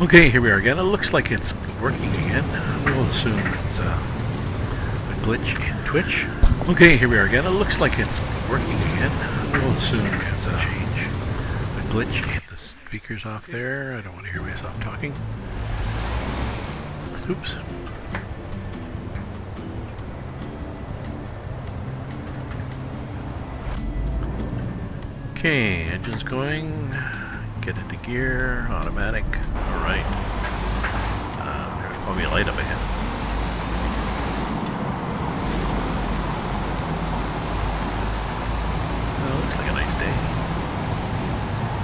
Okay, here we are again. It looks like it's working again. We'll assume it's a glitch in Twitch. Okay, here we are again. It looks like it's working again. We'll assume it's a glitch. Get the speakers off there. I don't want to hear myself talking. Oops. Okay, engine's going. Get into gear, automatic. Alright. There's probably a light up ahead. Looks like a nice day.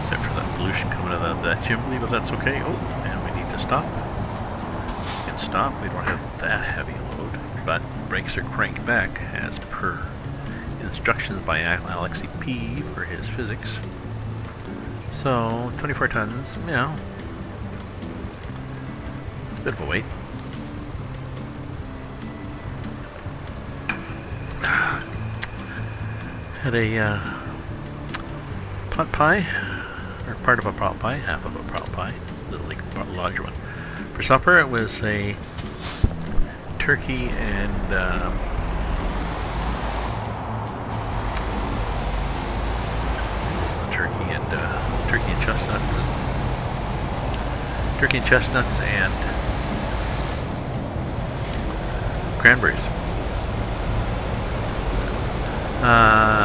Except for that pollution coming out of that chimney, but that's okay. Oh, and we need to stop. We can stop. We don't have that heavy load, but brakes are cranked back as per instructions by Alexi P for his physics. So, 24 tons, yeah. It's a bit of a weight. Had a pot pie, or part of a pot pie, half of a pot pie, a little like larger one. For supper, it was a turkey and turkey and chestnuts and cranberries.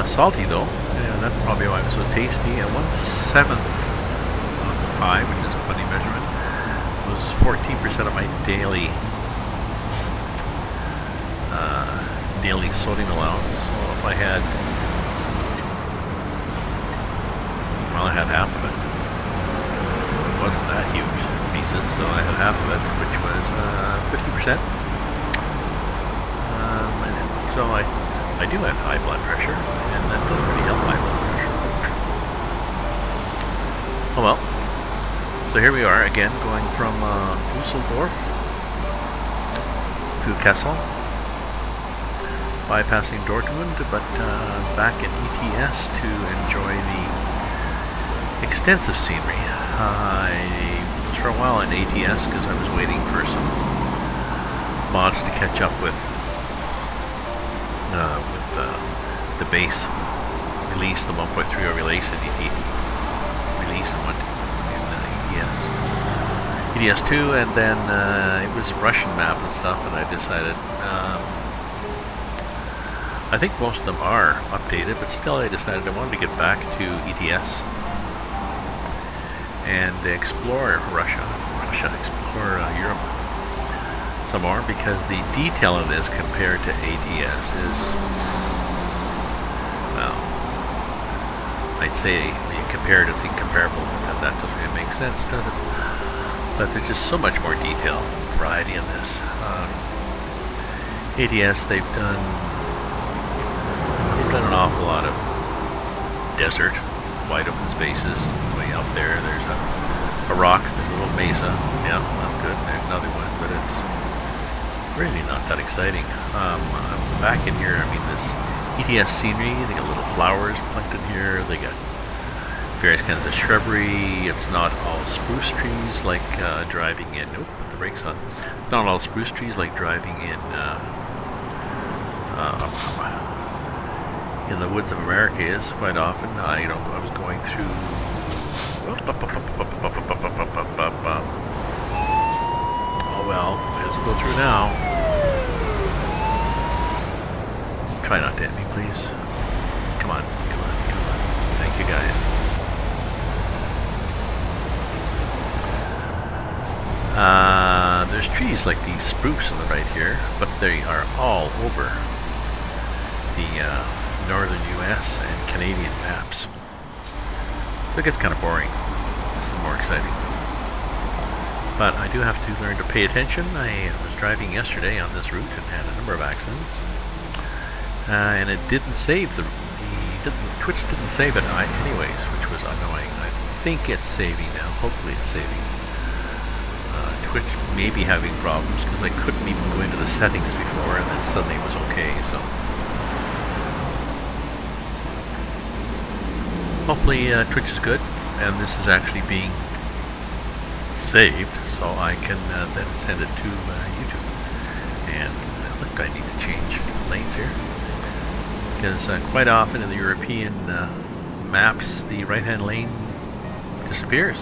Salty though, yeah, that's probably why it was so tasty. And 1/7 of the pie, which is a funny measurement, was 14% of my daily sodium allowance. So if I had, well, I had half of it. It wasn't that huge pieces, so I had half of it, which was 50%. So I do have high blood pressure, and that doesn't really help high blood pressure. Oh well. So here we are again, going from Dusseldorf to Kassel, bypassing Dortmund, but back in ETS to enjoy the extensive scenery. I was for a while in ATS because I was waiting for some mods to catch up with the base release, the 1.30 release in ETS2, and then it was Russian map and stuff, and I decided I think most of them are updated, but still I decided I wanted to get back to ETS and explore Russia, explore Europe some more, because the detail of this compared to ATS is, well, I'd say comparatively comparable, but that doesn't really make sense, does it? But there's just so much more detail, variety in this. ATS, they've done an awful lot of desert, wide open spaces. Way up there, there's a rock, there's a little mesa. Yeah, that's good. There's another one, but it's really not that exciting. Back in here, I mean, this ETS scenery, they got little flowers planted here, they got various kinds of shrubbery. It's not all spruce trees like driving in, nope, put the brakes on. Not all spruce trees like driving in the woods of America is quite often. I was going through. Oh well, let's go through now. Try not to hit me, please. Come on. Thank you, guys. There's trees like these spruce on the right here, but they are all over the northern US and Canadian maps. So it gets kind of boring. This is more exciting. But I do have to learn to pay attention. I was driving yesterday on this route and had a number of accidents. And it didn't save Twitch didn't save it anyways, which was annoying. I think it's saving now. Hopefully it's saving. Twitch may be having problems because I couldn't even go into the settings before, and then suddenly it was okay. So hopefully Twitch is good, and this is actually being saved, so I can then send it to YouTube. And look, I need to change lanes here, because quite often in the European maps, the right-hand lane disappears.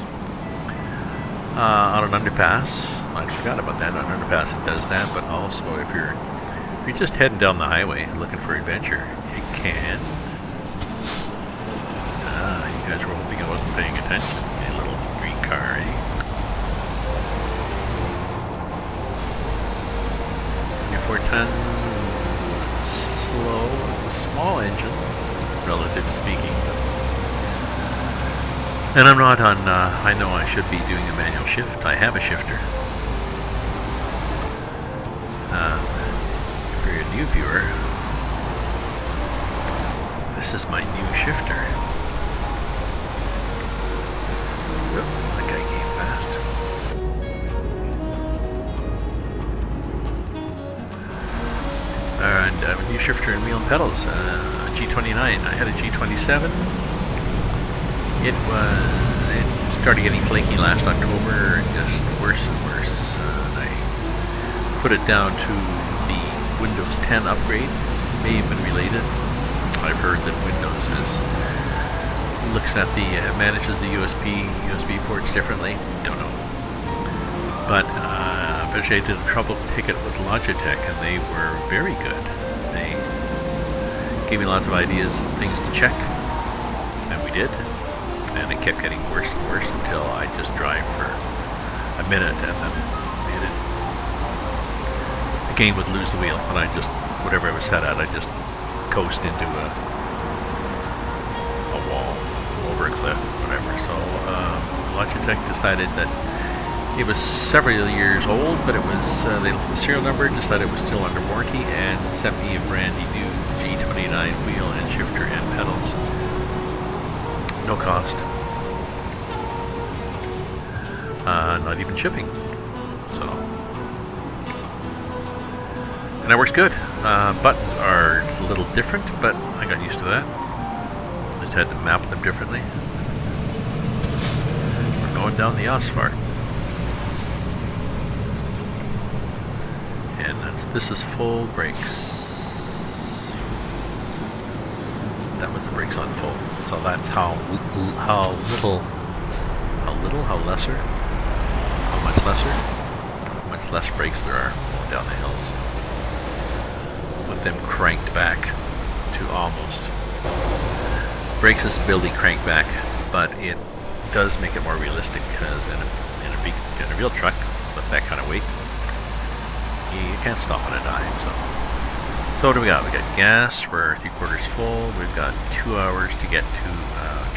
On an underpass, I forgot about that. On an underpass, it does that. But also, if you're just heading down the highway looking for adventure, it can. You guys were hoping I wasn't paying attention. A little green car, eh? Your 4-ton, slow. It's a small engine, relatively speaking. And I'm not on, I know I should be doing a manual shift. I have a shifter. If you're a new viewer, this is my new shifter. Oop, that guy came fast. And a new shifter and wheel and pedals, G29. I had a G27. It started getting flaky last October, and just worse and worse. I put it down to the Windows 10 upgrade. May have been related. I've heard that Windows looks at manages the USB ports differently. Don't know. But eventually I did a trouble ticket with Logitech, and they were very good. They gave me lots of ideas, things to check, and we did. And it kept getting worse and worse until I just drive for a minute, and then the game would lose the wheel, and I just, whatever I was set at, I just coast into a wall, over a cliff, whatever. So Logitech decided that it was several years old, but it was they looked at the serial number, decided it was still under warranty, and sent me a brand new G29 wheel and shifter and pedals. No cost. Not even shipping. So, and it works good. Buttons are a little different, but I got used to that. Just had to map them differently. We're going down the asphalt, and this is full brakes. That was the brakes on full. So that's how much less brakes there are going down the hills, with them cranked back to almost. Brakes and stability cranked back, but it does make it more realistic, because in a real truck with that kind of weight, you can't stop on a dime. So what do we got? We got gas, we're 3/4 full. We've got 2 hours to get to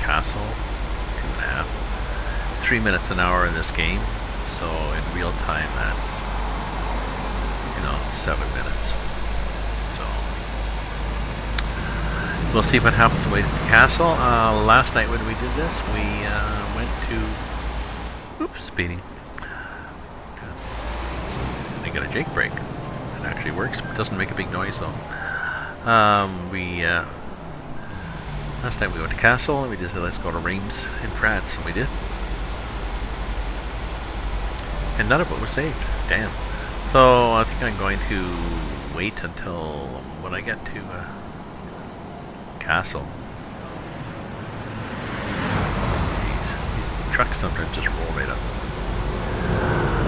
Kassel, 2.5. 3 minutes an hour in this game, so in real time that's, 7 minutes. So we'll see what happens away to Kassel. Last night when we did this, we went to, speeding. I got a Jake brake. Actually works, but doesn't make a big noise though. Last night we went to Kassel, and we just said let's go to Reims in France, and we did. And none of it was saved. Damn. So I think I'm going to wait until when I get to Kassel. Jeez, these trucks sometimes just roll right up.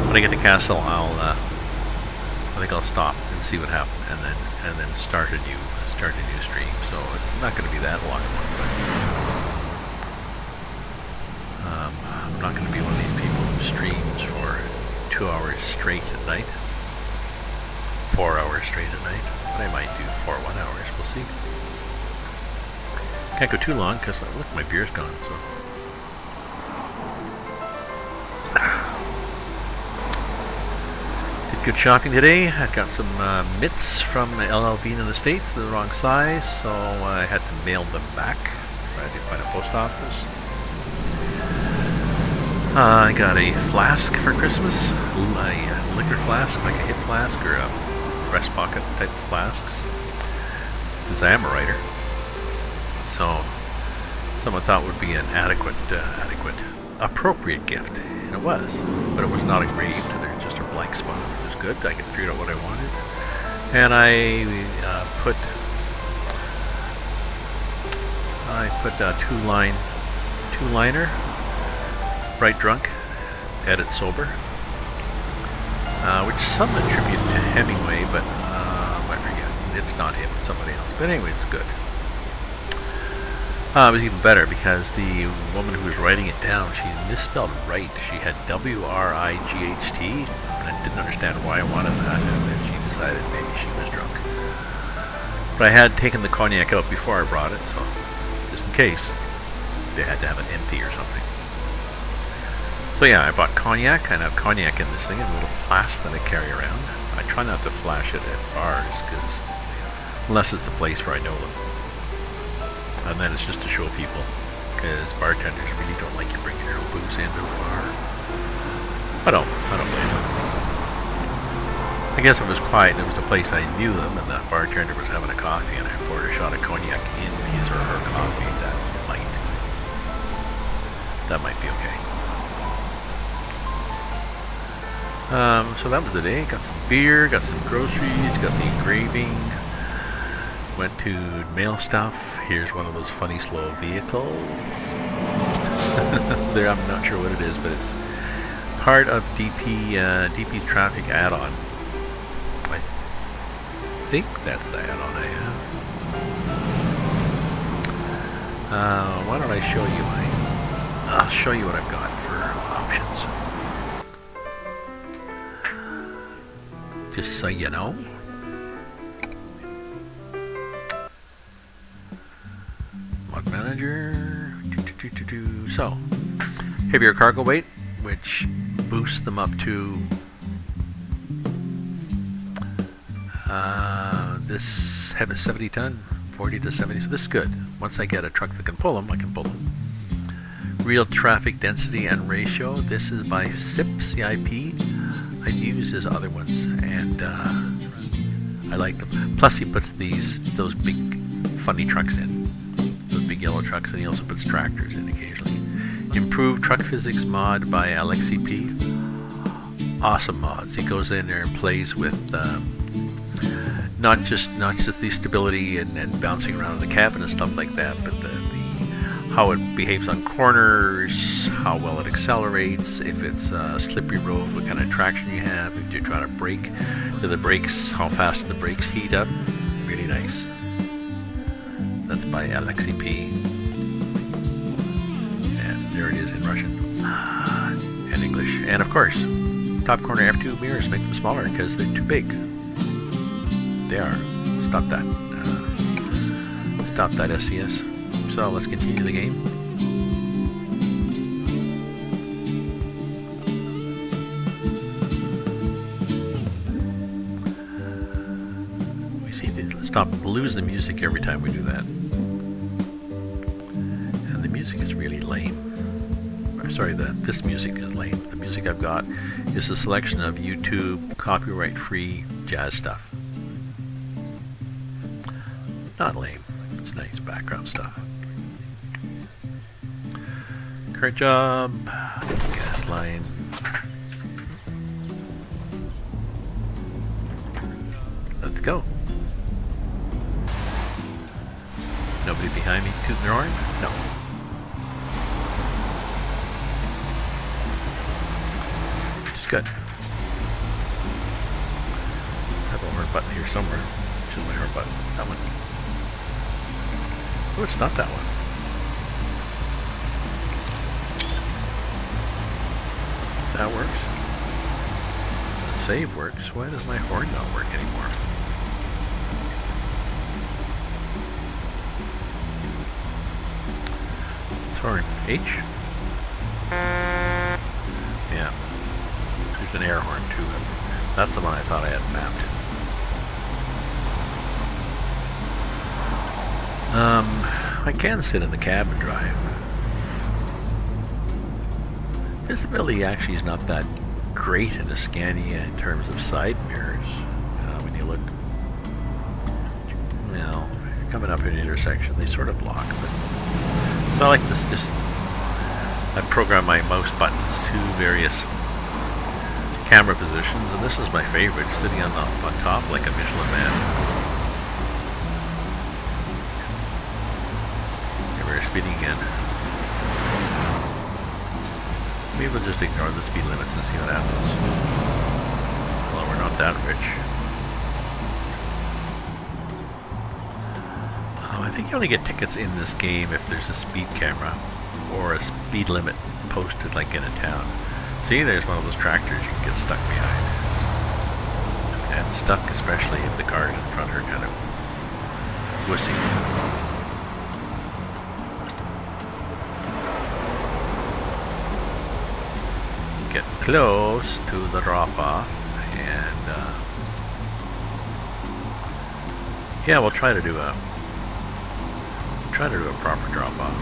When I get to Kassel, I think I'll stop and see what happened, and then start a new stream. So it's not going to be that long, but I'm not going to be one of these people who streams for 2 hours straight at night, 4 hours straight at night. But I might do 4 1 hours. We'll see. Can't go too long because look, my beer's gone. So. Good shopping today. I got some mitts from LL Bean in the States, the wrong size, so I had to mail them back. So I had to find a post office. I got a flask for Christmas, a liquor flask, like a hip flask or a breast pocket type of flasks, since I am a writer. So someone thought would be an adequate, appropriate gift. it was, but it was not engraved. There's just a blank spot. It was good. I could figure out what I wanted, and I put a two-liner, Bright Drunk, Edit Sober, which some attribute to Hemingway, but I forget. It's not him, it's somebody else. But anyway, it's good. It was even better because the woman who was writing it down, she misspelled right. She had W-R-I-G-H-T, and I didn't understand why I wanted that, and then she decided maybe she was drunk. But I had taken the cognac out before I brought it, so just in case they had to have it empty or something. So yeah, I bought cognac. I have cognac in this thing in a little flask that I carry around. I try not to flash it at bars, because unless it's the place where I know them. And then it's just to show people, because bartenders really don't like you bringing your own booze into the bar. I don't blame them. I guess it was quiet and it was a place I knew them, and that bartender was having a coffee, and I poured a shot of cognac in his or her coffee. That might be okay. So that was the day. Got some beer, got some groceries, got the engraving. Went to mail stuff. Here's one of those funny slow vehicles. There, I'm not sure what it is, but it's part of DP's traffic add-on. I think that's the add-on I have. Why don't I show you I'll show you what I've got for options. Just so you know. Mod manager. So, heavier cargo weight, which boosts them up to this have a 70 ton, 40 to 70. So this is good. Once I get a truck that can pull them, I can pull them. Real traffic density and ratio. This is by CIP. I've used his other ones, and I like them. Plus, he puts those big, funny trucks in, those big yellow trucks, and he also puts tractors in occasionally. Improved truck physics mod by Alexi P. Awesome mods. He goes in there and plays with not just the stability and bouncing around in the cabin and stuff like that, but the how it behaves on corners, how well it accelerates, if it's a slippery road, what kind of traction you have, if you're trying to brake, how fast do the brakes heat up. Really nice. That's by Alexi P. And there it is in Russian and English. And of course, top corner F2 mirrors make them smaller because they're too big. They are. Stop that. Stop that SCS. So let's continue the game. We see lose the music every time we do that. And the music is really lame. Sorry, this music is lame. The music I've got is a selection of YouTube copyright-free jazz stuff. Not lame. It's nice background stuff. Current job, gas line. Let's go. Nobody behind me tooting their horn? No. Which is good. I have a horn button here somewhere. Which is my horn button? That one. Oh, it's not that one. That works. The save works. Why does my horn not work anymore? It's horn. H? Yeah. There's an air horn too. That's the one I thought I had mapped. I can sit in the cab and drive. Visibility actually is not that great in a Scania in terms of side mirrors. When you look, well, you're coming up in an intersection, they sort of block. But so I like this. Just I program my mouse buttons to various camera positions, and this is my favorite, sitting on top like a Michelin man. Okay, we're speeding again. Maybe we'll just ignore the speed limits and see what happens. Well, we're not that rich. I think you only get tickets in this game if there's a speed camera or a speed limit posted like in a town. See, there's one of those tractors you can get stuck behind. And stuck especially if the cars in front are kind of wussy. Get close to the drop-off, and yeah, we'll try to do a proper drop-off.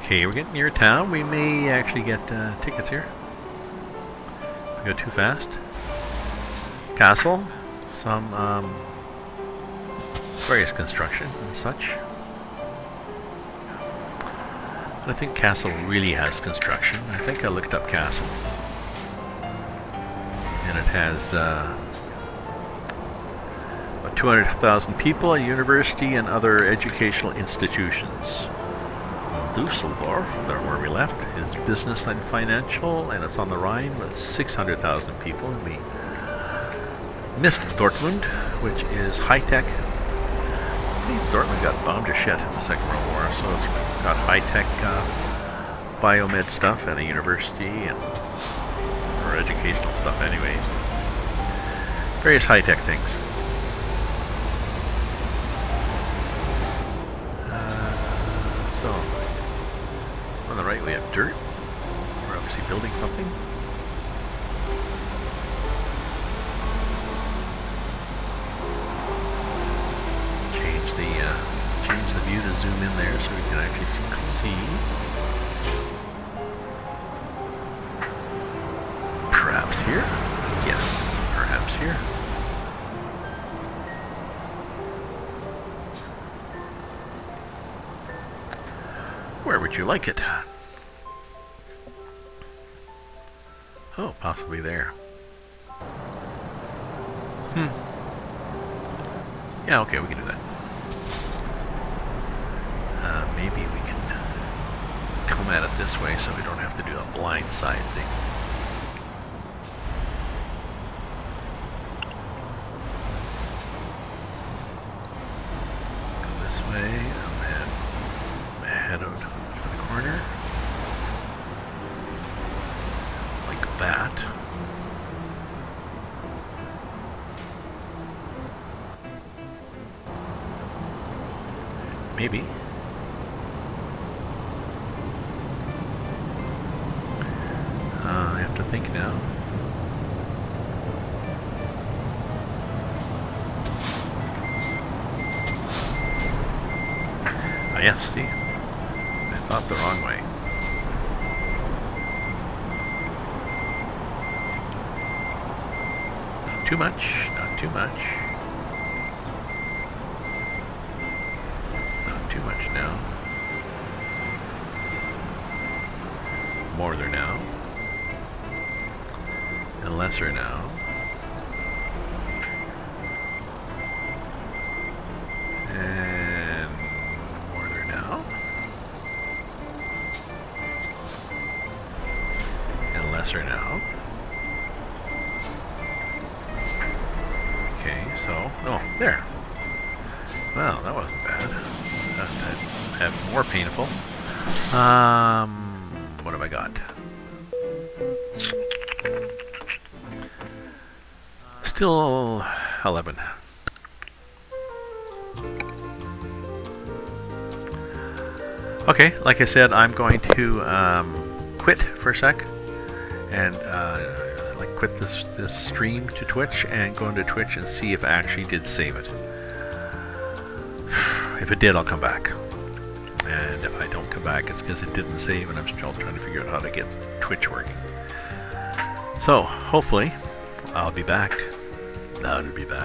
Okay, we're getting near town. We may actually get tickets here. If we go too fast. Kassel, some various construction and such. I think Kassel really has construction. I think I looked up Kassel, and it has about 200,000 people, a university, and other educational institutions. Dusseldorf, there where we left, is business and financial, and it's on the Rhine with 600,000 people. We missed Dortmund, which is high-tech. I believe Dortmund got bombed to shit in the Second World War, so it's got high-tech biomed stuff and a university, and or educational stuff anyways. Various high-tech things. On the right we have dirt. We're obviously building something. Change the view to zoom in there so we can actually see. Perhaps here? Yes, perhaps here. Where would you like it? Oh, possibly there. Yeah, okay, we can do that. Maybe we can come at it this way so we don't have to do a blind side thing. Go this way, and then head out for the corner. Like that. Maybe. I have to think now. Yes, see? I thought the wrong way. Not too much, not too much. Not too much now. More there now. And lesser now. And more there now. And lesser now. Okay, so, oh, there. Well, that wasn't bad. That had more painful. What have I got? Still 11. Okay, like I said, I'm going to quit for a sec and like quit this stream to Twitch and go into Twitch and see if I actually did save it. If it did, I'll come back. And if I don't come back, it's because it didn't save and I'm still trying to figure out how to get Twitch working. So hopefully I'll be back. I'll be back.